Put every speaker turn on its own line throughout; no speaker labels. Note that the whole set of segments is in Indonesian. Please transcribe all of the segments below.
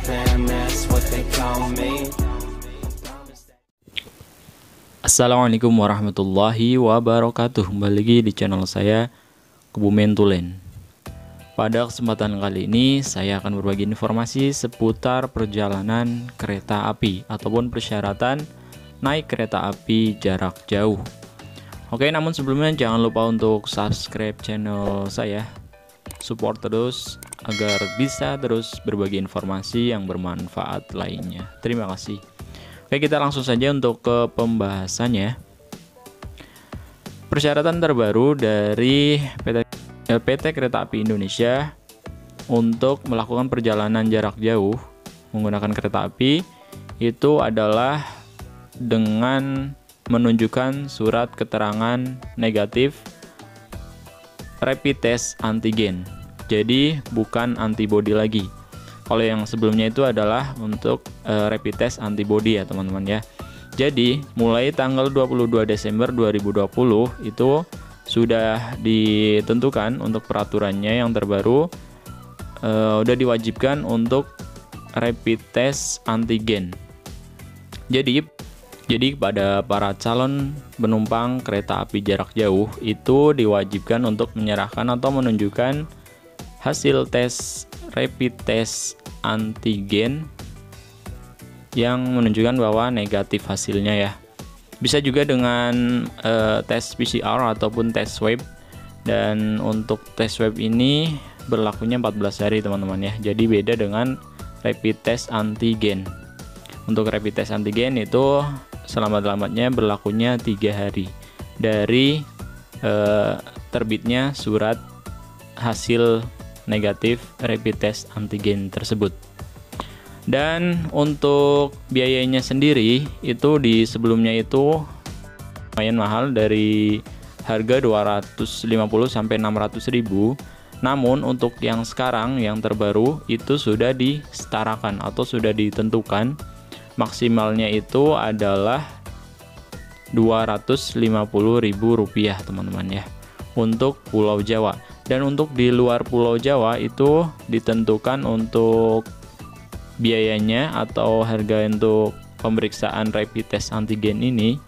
fam, that's what they call me.
Assalamualaikum warahmatullahi wabarakatuh. Kembali lagi di channel saya, Kebumen Tulen. Pada kesempatan kali ini saya akan berbagi informasi seputar perjalanan kereta api ataupun persyaratan naik kereta api jarak jauh. Oke, namun sebelumnya jangan lupa untuk subscribe channel saya, support terus agar bisa terus berbagi informasi yang bermanfaat lainnya. Terima kasih. Oke, kita langsung saja untuk ke pembahasannya. Persyaratan terbaru dari PT Kereta Api Indonesia untuk melakukan perjalanan jarak jauh menggunakan kereta api itu adalah dengan menunjukkan surat keterangan negatif rapid test antigen. Jadi bukan antibody lagi. Kalau yang sebelumnya itu adalah untuk rapid test antibody ya teman-teman ya. Jadi mulai tanggal 22 Desember 2020 itu sudah ditentukan untuk peraturannya yang terbaru, udah diwajibkan untuk rapid test antigen. Jadi pada para calon penumpang kereta api jarak jauh itu diwajibkan untuk menyerahkan atau menunjukkan hasil tes rapid test antigen yang menunjukkan bahwa negatif hasilnya ya. Bisa juga dengan tes PCR ataupun tes swab, dan untuk tes swab ini berlakunya 14 hari teman-teman ya. Jadi beda dengan rapid test antigen. Untuk rapid test antigen itu selamat-selamatnya berlakunya 3 hari dari terbitnya surat hasil negatif rapid test antigen tersebut. Dan untuk biayanya sendiri itu di sebelumnya itu lumayan mahal, dari harga 250 sampai 600.000. Namun untuk yang sekarang yang terbaru itu sudah disetarakan atau sudah ditentukan maksimalnya itu adalah Rp250.000 teman-teman ya untuk Pulau Jawa. Dan untuk di luar Pulau Jawa itu ditentukan untuk biayanya atau harga untuk pemeriksaan rapid test antigen ini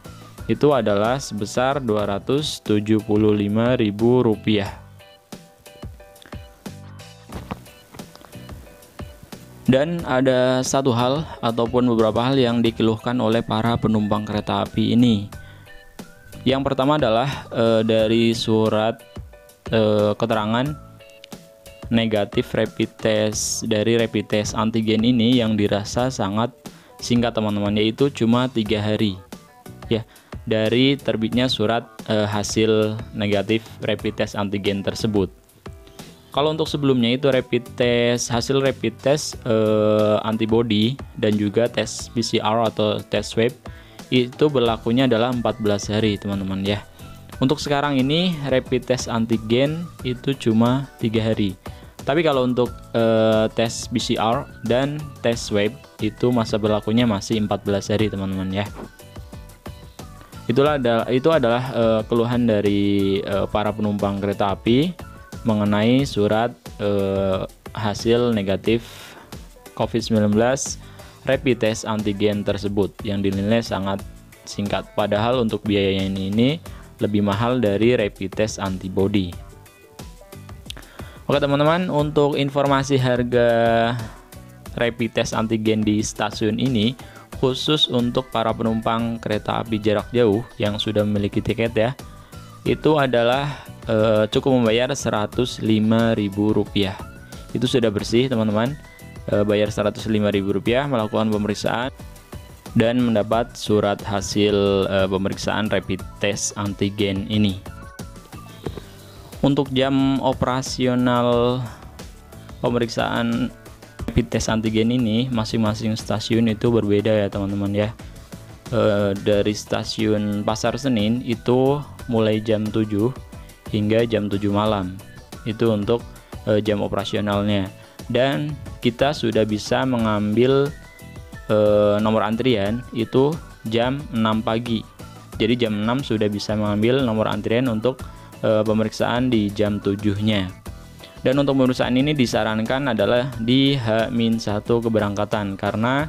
itu adalah sebesar Rp275.000. Dan ada satu hal ataupun beberapa hal yang dikeluhkan oleh para penumpang kereta api ini. Yang pertama adalah dari surat keterangan negatif rapid test dari rapid test antigen ini yang dirasa sangat singkat teman-teman, yaitu cuma 3 hari ya dari terbitnya surat hasil negatif rapid test antigen tersebut. Kalau untuk sebelumnya itu hasil rapid test antibody dan juga tes PCR atau tes swab itu berlakunya adalah 14 hari teman-teman ya. Untuk sekarang ini rapid test antigen itu cuma 3 hari. Tapi kalau untuk tes PCR dan tes swab itu masa berlakunya masih 14 hari teman-teman ya. Itu adalah keluhan dari para penumpang kereta api mengenai surat hasil negatif COVID-19 rapid test antigen tersebut yang dinilai sangat singkat. Padahal untuk biayanya ini lebih mahal dari rapid test antibody. Oke teman-teman, untuk informasi harga rapid test antigen di stasiun ini khusus untuk para penumpang kereta api jarak jauh yang sudah memiliki tiket ya, itu adalah cukup membayar Rp105.000. Itu sudah bersih teman-teman, bayar Rp105.000 melakukan pemeriksaan dan mendapat surat hasil pemeriksaan rapid test antigen ini. Untuk jam operasional pemeriksaan rapid test antigen ini masing-masing stasiun itu berbeda ya teman-teman ya. Dari stasiun Pasar Senen itu mulai jam 7 hingga jam 7 malam. Itu untuk jam operasionalnya. Dan kita sudah bisa mengambil nomor antrian itu jam 6 pagi. Jadi jam 6 sudah bisa mengambil nomor antrian untuk pemeriksaan di jam 7-nya. Dan untuk pemeriksaan ini disarankan adalah di H-1 keberangkatan karena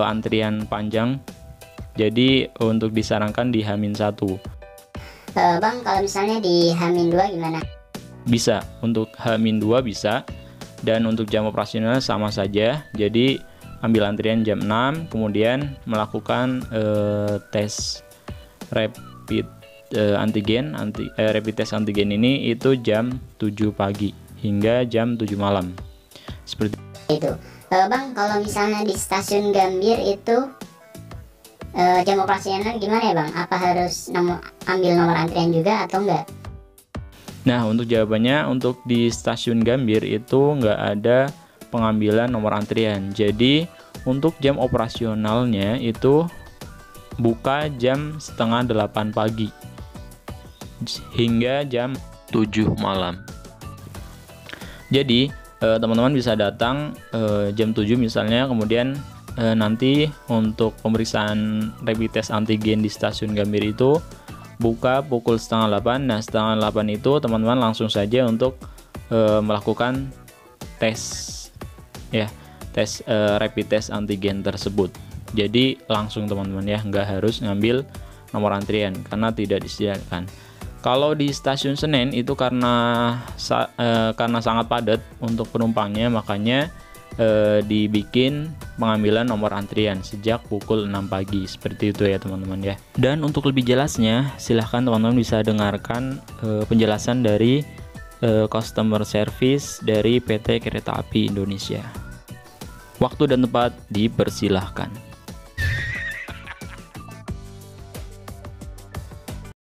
antrian panjang. Jadi untuk disarankan di H-1.
Bang, kalau misalnya di H-2 gimana?
Bisa, untuk H-2 bisa. Dan untuk jam operasional sama saja. Jadi ambil antrian jam 6, kemudian melakukan tes rapid rapid test antigen ini itu jam 7 pagi hingga jam 7 malam. Seperti
itu. Bang, kalau misalnya di stasiun Gambir itu jam operasional gimana ya Bang? Apa harus ambil nomor antrian juga atau enggak?
Nah, untuk jawabannya, untuk di stasiun Gambir itu nggak ada pengambilan nomor antrian. Jadi, untuk jam operasionalnya itu buka jam setengah 8 pagi hingga jam 7 malam. Jadi, teman-teman bisa datang jam 7 misalnya, kemudian nanti untuk pemeriksaan rapid test antigen di stasiun Gambir itu buka pukul setengah 8. Nah, setengah 8 itu teman-teman langsung saja untuk melakukan tes rapid test antigen tersebut. Jadi langsung teman-teman ya, nggak harus ngambil nomor antrian karena tidak disediakan. Kalau di stasiun Senen itu karena sangat padat untuk penumpangnya, makanya dibikin pengambilan nomor antrian sejak pukul 6 pagi seperti itu ya teman-teman ya. Dan untuk lebih jelasnya silahkan teman-teman bisa dengarkan penjelasan dari customer service dari PT Kereta Api Indonesia. Waktu dan tempat dipersilahkan.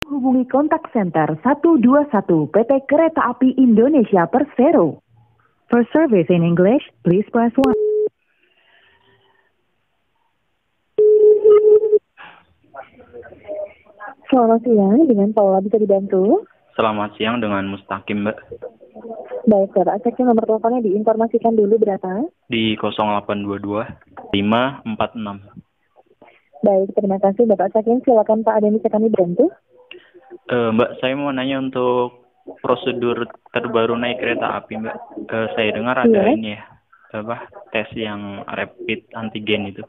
Hubungi kontak center 121 PT Kereta Api Indonesia Persero. For service in English, please press 1. Selamat siang, dengan Paula bisa dibantu?
Selamat siang, dengan Mustaqim, Mbak.
Baik, Bapak, cek nomor teleponnya diinformasikan dulu berapa?
Di 0822 546.
Baik, terima kasih Bapak Sakin. Silakan Pak, ada yang bisa kami bantu?
Mbak, saya mau nanya untuk prosedur terbaru naik kereta api, Mbak. Saya dengar ada ini ya, tes yang rapid antigen itu.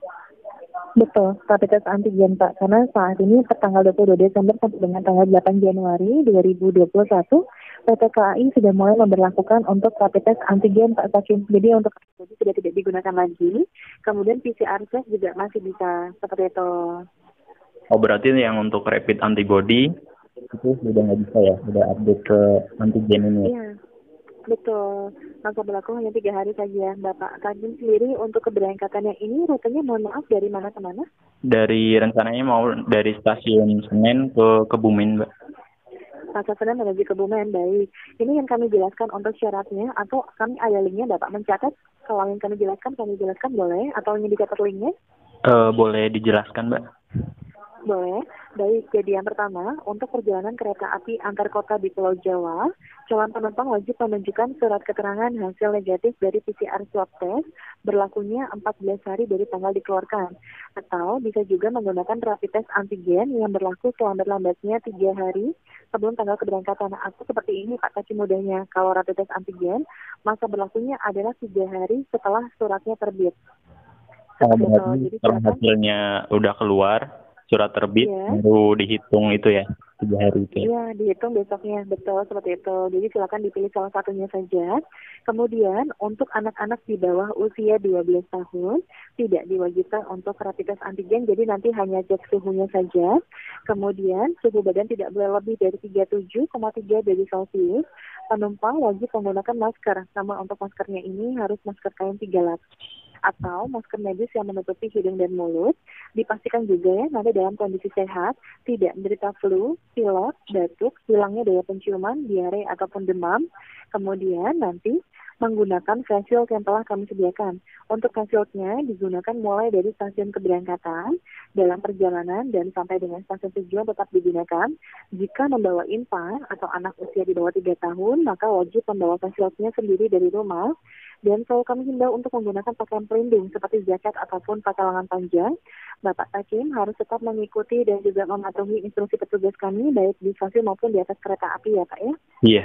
Betul, rapid test antigen Pak, karena saat ini tanggal 22 Desember sampai dengan tanggal 8 Januari 2021, PT KAI sudah mulai memberlakukan untuk rapid test antigen Pak Sakin. Jadi untuk sudah tidak digunakan lagi, kemudian PCR test juga masih bisa seperti itu.
Oh, berarti yang untuk rapid antibody itu sudah nggak bisa ya, sudah update ke antigen ini.
Iya, betul. Masa berlaku hanya 3 hari saja. Bapak Kajin sendiri untuk keberangkatannya ini rutenya mohon maaf dari mana ke mana?
Dari rencananya mau dari stasiun Senen ke Kebumen, Mbak.
Pasar Senen menuju Kebumen, baik. Ini yang kami jelaskan untuk syaratnya atau kami ada linknya Bapak mencatat? Kalau yang kami jelaskan boleh? Atau ingin dicatat linknya?
Boleh dijelaskan, Mbak.
Boleh. Baik, jadi yang pertama, untuk perjalanan kereta api antar kota di Pulau Jawa, calon penumpang wajib menunjukkan surat keterangan hasil negatif dari PCR swab test berlakunya 14 hari dari tanggal dikeluarkan. Atau bisa juga menggunakan rapid test antigen yang berlaku selambat-lambatnya 3 hari sebelum tanggal keberangkatan. Atau seperti ini Pak Kaci mudahnya, kalau rapid test antigen, masa berlakunya adalah 3 hari setelah suratnya terbit.
Berarti kalau hasilnya udah keluar, surat terbit, baru dihitung itu ya, 3 hari itu.
Iya, dihitung besoknya, betul seperti itu. Jadi silakan dipilih salah satunya saja. Kemudian untuk anak-anak di bawah usia 12 tahun tidak diwajibkan untuk rapid test antigen, jadi nanti hanya cek suhunya saja. Kemudian suhu badan tidak boleh lebih dari 37,3 derajat Celcius. Penumpang wajib menggunakan masker, namun untuk maskernya ini harus masker kain 3 lapis atau masker medis yang menutupi hidung dan mulut. Dipastikan juga ya nanti dalam kondisi sehat, tidak menderita flu, pilek, batuk, hilangnya daya penciuman, diare ataupun demam. Kemudian nanti menggunakan face shield yang telah kami sediakan. Untuk face shieldnya digunakan mulai dari stasiun keberangkatan, dalam perjalanan dan sampai dengan stasiun tujuan tetap digunakan. Jika membawa infant atau anak usia di bawah 3 tahun, maka wajib membawa face shieldnya sendiri dari rumah. Dan selalu kami himbau untuk menggunakan pakaian pelindung seperti jaket ataupun pakaian lengan panjang. Bapak Hakim harus tetap mengikuti dan juga mematuhi instruksi petugas kami baik di stasiun maupun di atas kereta api ya Pak ya.
Iya.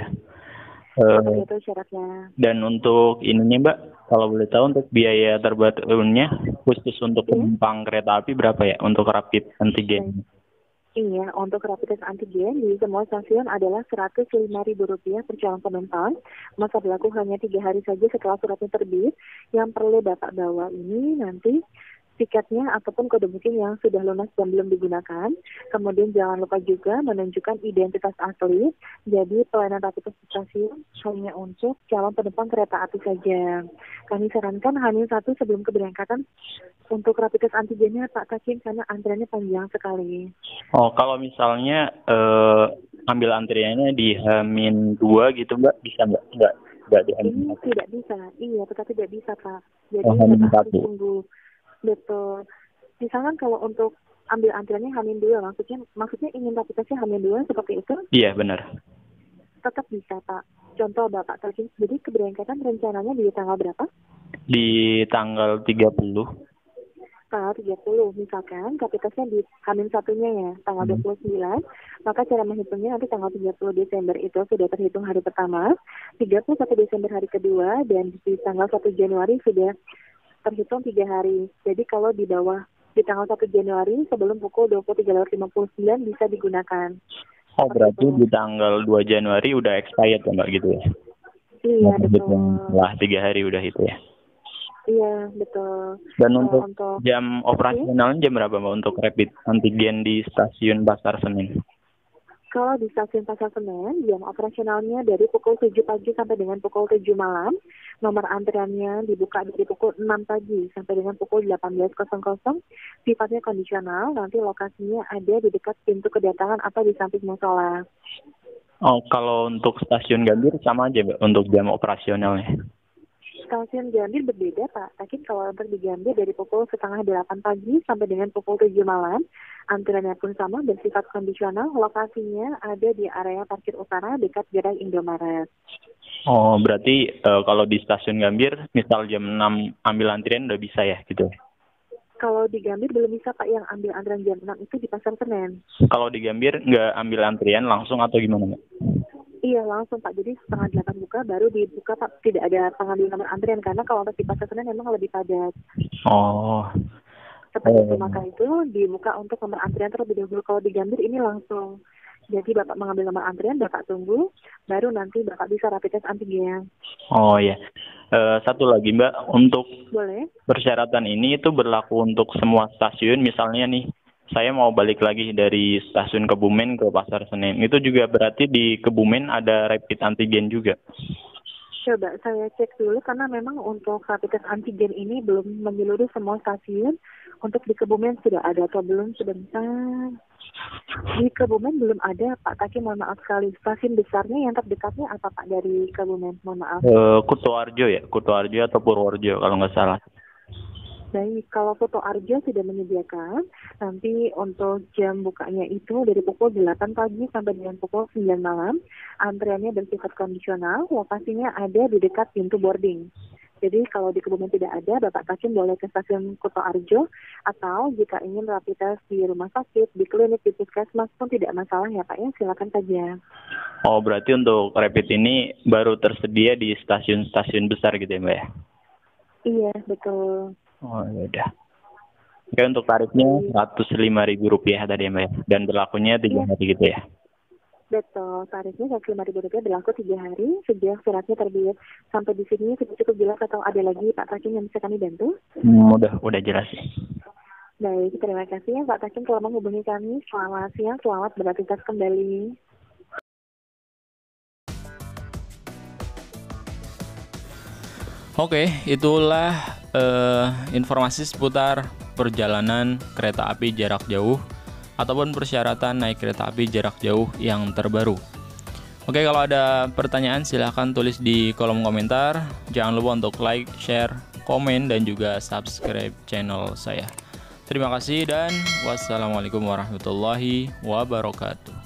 Seperti
Eh,
itu syaratnya.
dan untuk ininya Mbak, kalau boleh tahu untuk biaya terbarunya khusus untuk
Iya.
penumpang kereta api berapa ya untuk rapid
Baik.
antigen?
Iya, untuk rapid test antigen di semua stasiun adalah Rp105.000 per calon penumpang. Masa berlaku hanya 3 hari saja setelah suratnya terbit. Yang perlu Bapak bawa ini nanti tiketnya ataupun kode booking yang sudah lunas dan belum digunakan. Kemudian jangan lupa juga menunjukkan identitas asli. Jadi pelayanan rapid test di stasiun hanya untuk calon penumpang kereta api saja. Kami sarankan H-1 sebelum keberangkatan untuk rapid test antigennya Pak Takim karena antriannya panjang sekali.
Oh, kalau misalnya ambil antriannya di H-2 gitu Mbak, bisa Mbak? Enggak di
Ini
H-1.
tidak bisa, iya, tetap tidak bisa Pak. Jadi
Oh,
Bapak harus
H-1.
tunggu, betul. Misalkan kalau untuk ambil antriannya H-2, maksudnya ingin rapid testnya H-2 seperti itu,
Iya, benar.
tetap bisa Pak. Contoh Bapak tadi, jadi keberangkatan rencananya di tanggal berapa?
Di tanggal 30.
Tanggal 30, misalkan rapid testnya di H-1-nya ya, tanggal 29, maka cara menghitungnya nanti tanggal 30 Desember itu sudah terhitung hari pertama, 31 Desember hari kedua, dan di tanggal 1 Januari sudah terhitung 3 hari. Jadi kalau di bawah di tanggal 1 Januari sebelum pukul 23.59 bisa digunakan.
Oh, berarti
Betul.
di tanggal 2 Januari udah expired ya Mbak gitu ya?
Iya,
Nggak
betul.
setelah 3 hari udah itu ya.
Iya, betul.
Dan
Kalau
untuk
untuk
jam operasionalnya jam berapa Mbak untuk rapid antigen di stasiun Pasar Senen?
Kalau di stasiun Pasar Senen, jam operasionalnya dari pukul 7 pagi sampai dengan pukul 7 malam. Nomor antriannya dibuka dari pukul 6 pagi sampai dengan pukul 18.00. Sifatnya kondisional, nanti lokasinya ada di dekat pintu kedatangan atau di samping musola.
Oh, kalau untuk stasiun Gambir sama aja Mbak untuk jam operasionalnya?
Stasiun Gambir berbeda Pak, tapi kalau untuk di Gambir dari pukul 7:30 pagi sampai dengan pukul 7 malam, antriannya pun sama bersifat kondisional, lokasinya ada di area parkir utara dekat gerai Indomaret.
Oh, berarti kalau di stasiun Gambir, misal jam 6 ambil antrian udah bisa ya gitu?
Kalau di Gambir belum bisa Pak, yang ambil antrian jam 6 itu di Pasar Senen.
Kalau di Gambir nggak ambil antrian langsung atau gimana Mbak?
Iya langsung Pak, jadi 7:30 buka baru dibuka Pak, tidak ada pengambil nomor antrian karena kalau untuk di Pasar Senen memang lebih padat.
Oh,
Seperti itu, maka itu dibuka untuk nomor antrian terlebih dahulu. Kalau di Gambir ini langsung. Jadi Bapak mengambil nomor antrian, Bapak tunggu, baru nanti Bapak bisa rapid test antigen.
oh ya. Satu lagi Mbak, untuk
Boleh?
persyaratan ini itu berlaku untuk semua stasiun, misalnya nih, saya mau balik lagi dari stasiun Kebumen ke Pasar Senen. Itu juga berarti di Kebumen ada rapid antigen juga.
Coba saya cek dulu karena memang untuk rapid test antigen ini belum menyeluruh semua stasiun. Untuk di Kebumen sudah ada atau belum? Sebentar. Di Kebumen belum ada Pak Taki, mohon maaf sekali. Stasiun besarnya yang terdekatnya apa Pak dari Kebumen? Mohon maaf.
Kutoarjo ya, Kutoarjo atau Purworejo kalau nggak salah.
Baik, kalau Foto Arjo sudah menyediakan, nanti untuk jam bukanya itu dari pukul 8 pagi sampai dengan pukul 9 malam. Antriannya bersifat kondisional, lokasinya ada di dekat pintu boarding. Jadi kalau di Kebumen tidak ada, Bapak Takim boleh ke stasiun Kuto Arjo, atau jika ingin rapid test di rumah sakit, di klinik, di puskesmas pun tidak masalah ya Pak ya, silakan saja.
Oh, berarti untuk rapid ini baru tersedia di stasiun-stasiun besar gitu ya Mbak ya?
Iya, betul.
Oh, ya udah. Oke, untuk tarifnya Rp105.000 tadi ya Mbak ya? Dan berlakunya 3 hari gitu ya?
Betul, tarifnya Rp105.000 berlaku 3 hari sejak suratnya terbit. Sampai di sini sudah cukup jelas atau ada lagi Pak Takim yang bisa kami bantu?
Udah jelas sih.
Baik, terima kasih ya Pak Takim telah menghubungi kami. Selamat siang, selamat beraktivitas kembali.
Oke, itulah informasi seputar perjalanan kereta api jarak jauh ataupun persyaratan naik kereta api jarak jauh yang terbaru. Oke, kalau ada pertanyaan silahkan tulis di kolom komentar. Jangan lupa untuk like, share, komen, dan juga subscribe channel saya. Terima kasih dan wassalamualaikum warahmatullahi wabarakatuh.